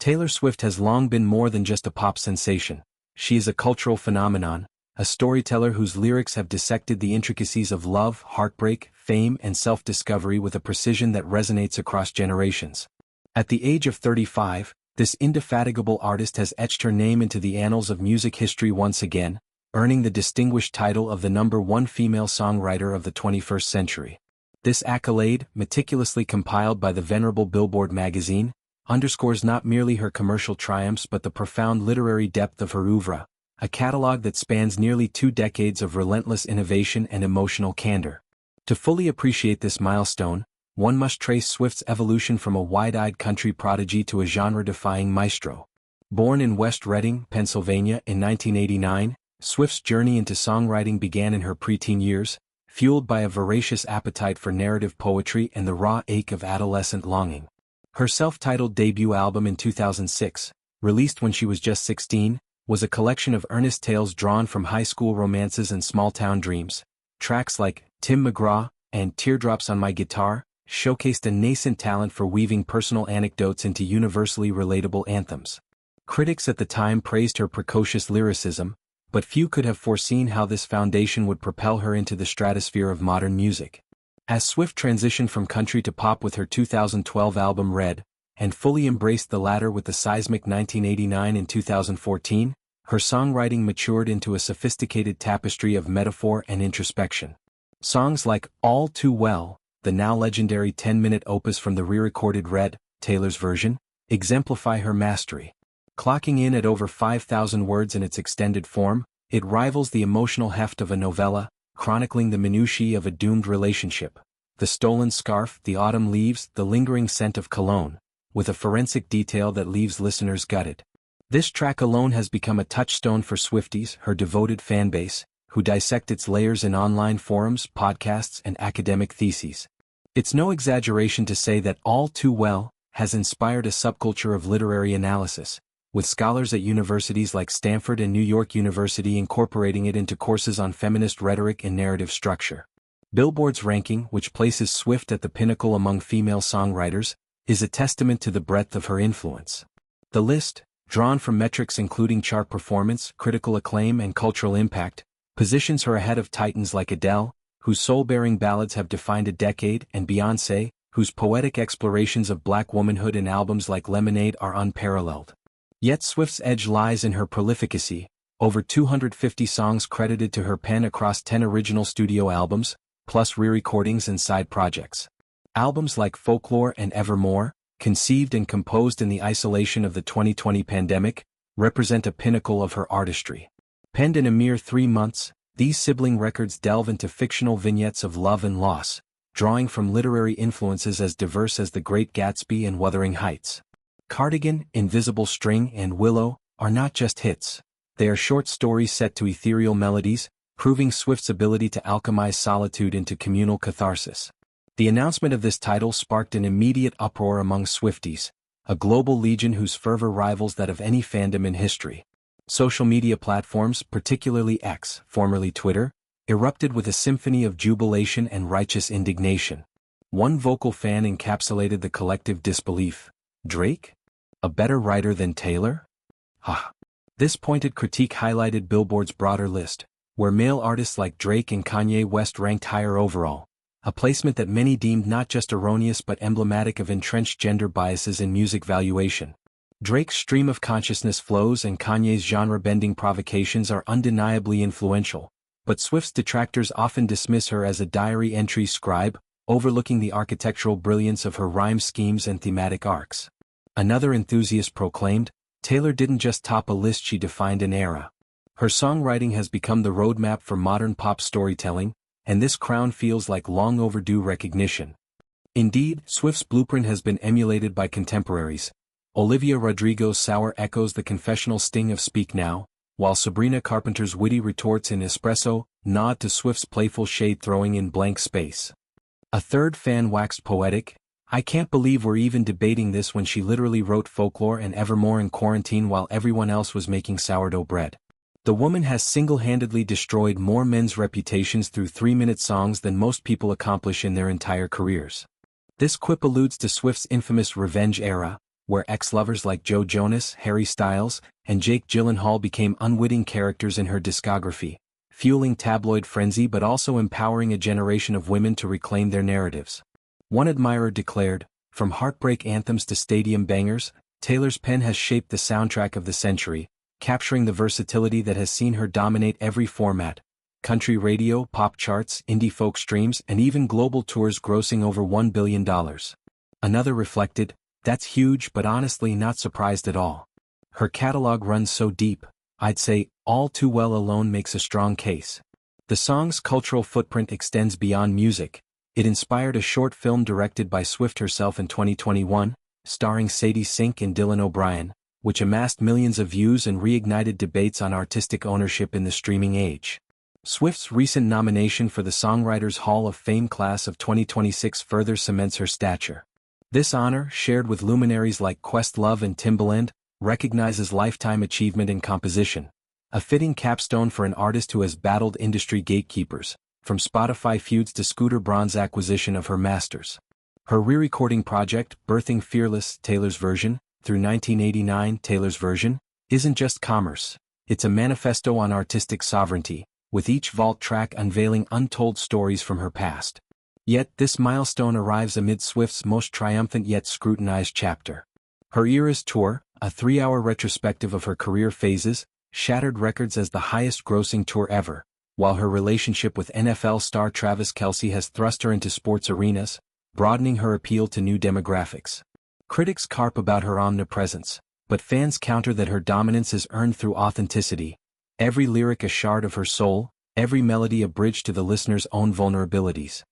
Taylor Swift has long been more than just a pop sensation. She is a cultural phenomenon, a storyteller whose lyrics have dissected the intricacies of love, heartbreak, fame, and self-discovery with a precision that resonates across generations. At the age of 35, this indefatigable artist has etched her name into the annals of music history once again, earning the distinguished title of the #1 female songwriter of the 21st century. This accolade, meticulously compiled by the venerable Billboard magazine, underscores not merely her commercial triumphs but the profound literary depth of her oeuvre, a catalog that spans nearly 2 decades of relentless innovation and emotional candor. To fully appreciate this milestone, one must trace Swift's evolution from a wide-eyed country prodigy to a genre-defying maestro. Born in West Reading, Pennsylvania in 1989, Swift's journey into songwriting began in her preteen years, fueled by a voracious appetite for narrative poetry and the raw ache of adolescent longing. Her self-titled debut album in 2006, released when she was just 16, was a collection of earnest tales drawn from high school romances and small-town dreams. Tracks like Tim McGraw and Teardrops on My Guitar showcased a nascent talent for weaving personal anecdotes into universally relatable anthems. Critics at the time praised her precocious lyricism, but few could have foreseen how this foundation would propel her into the stratosphere of modern music. As Swift transitioned from country to pop with her 2012 album Red, and fully embraced the latter with the seismic 1989 and 2014, her songwriting matured into a sophisticated tapestry of metaphor and introspection. Songs like All Too Well, the now legendary 10-minute opus from the re-recorded Red, Taylor's version, exemplify her mastery. Clocking in at over 5,000 words in its extended form, it rivals the emotional heft of a novella, chronicling the minutiae of a doomed relationship. The stolen scarf, the autumn leaves, the lingering scent of cologne, with a forensic detail that leaves listeners gutted. This track alone has become a touchstone for Swifties, her devoted fanbase, who dissect its layers in online forums, podcasts, and academic theses. It's no exaggeration to say that All Too Well has inspired a subculture of literary analysis, with scholars at universities like Stanford and New York University incorporating it into courses on feminist rhetoric and narrative structure. Billboard's ranking, which places Swift at the pinnacle among female songwriters, is a testament to the breadth of her influence. The list, drawn from metrics including chart performance, critical acclaim, and cultural impact, positions her ahead of titans like Adele, whose soul-bearing ballads have defined a decade, and Beyoncé, whose poetic explorations of black womanhood in albums like Lemonade are unparalleled. Yet Swift's edge lies in her prolificacy, over 250 songs credited to her pen across 10 original studio albums, plus re-recordings and side projects. Albums like Folklore and Evermore, conceived and composed in the isolation of the 2020 pandemic, represent a pinnacle of her artistry. Penned in a mere 3 months, these sibling records delve into fictional vignettes of love and loss, drawing from literary influences as diverse as The Great Gatsby and Wuthering Heights. Cardigan, Invisible String, and Willow are not just hits. They are short stories set to ethereal melodies, proving Swift's ability to alchemize solitude into communal catharsis. The announcement of this title sparked an immediate uproar among Swifties, a global legion whose fervor rivals that of any fandom in history. Social media platforms, particularly X, formerly Twitter, erupted with a symphony of jubilation and righteous indignation. One vocal fan encapsulated the collective disbelief. Drake? A better writer than Taylor? This pointed critique highlighted Billboard's broader list, where male artists like Drake and Kanye West ranked higher overall, a placement that many deemed not just erroneous but emblematic of entrenched gender biases in music valuation. Drake's stream of consciousness flows and Kanye's genre-bending provocations are undeniably influential, but Swift's detractors often dismiss her as a diary entry scribe, overlooking the architectural brilliance of her rhyme schemes and thematic arcs. Another enthusiast proclaimed, Taylor didn't just top a list, she defined an era. Her songwriting has become the roadmap for modern pop storytelling, and this crown feels like long overdue recognition. Indeed, Swift's blueprint has been emulated by contemporaries. Olivia Rodrigo's sour echoes the confessional sting of Speak Now, while Sabrina Carpenter's witty retorts in Espresso nod to Swift's playful shade-throwing in Blank Space. A third fan waxed poetic, I can't believe we're even debating this when she literally wrote Folklore and Evermore in quarantine while everyone else was making sourdough bread. The woman has single-handedly destroyed more men's reputations through 3-minute songs than most people accomplish in their entire careers. This quip alludes to Swift's infamous revenge era, where ex-lovers like Joe Jonas, Harry Styles, and Jake Gyllenhaal became unwitting characters in her discography, fueling tabloid frenzy but also empowering a generation of women to reclaim their narratives. One admirer declared, "From heartbreak anthems to stadium bangers, Taylor's pen has shaped the soundtrack of the century, capturing the versatility that has seen her dominate every format: country radio, pop charts, indie folk streams, and even global tours grossing over $1 billion. Another reflected, "That's huge, but honestly not surprised at all. Her catalog runs so deep, I'd say, All Too Well alone makes a strong case." The song's cultural footprint extends beyond music. It inspired a short film directed by Swift herself in 2021, starring Sadie Sink and Dylan O'Brien, which amassed millions of views and reignited debates on artistic ownership in the streaming age. Swift's recent nomination for the Songwriters Hall of Fame class of 2026 further cements her stature. This honor, shared with luminaries like Questlove and Timbaland, recognizes lifetime achievement in composition, a fitting capstone for an artist who has battled industry gatekeepers, from Spotify feuds to Scooter Braun's acquisition of her masters. Her re-recording project, Birthing Fearless, Taylor's Version, through 1989, Taylor's Version, isn't just commerce, it's a manifesto on artistic sovereignty, with each vault track unveiling untold stories from her past. Yet this milestone arrives amid Swift's most triumphant yet scrutinized chapter. Her Eras Tour, a 3-hour retrospective of her career phases, shattered records as the highest-grossing tour ever, while her relationship with NFL star Travis Kelce has thrust her into sports arenas, broadening her appeal to new demographics. Critics carp about her omnipresence, but fans counter that her dominance is earned through authenticity, every lyric a shard of her soul, every melody a bridge to the listener's own vulnerabilities.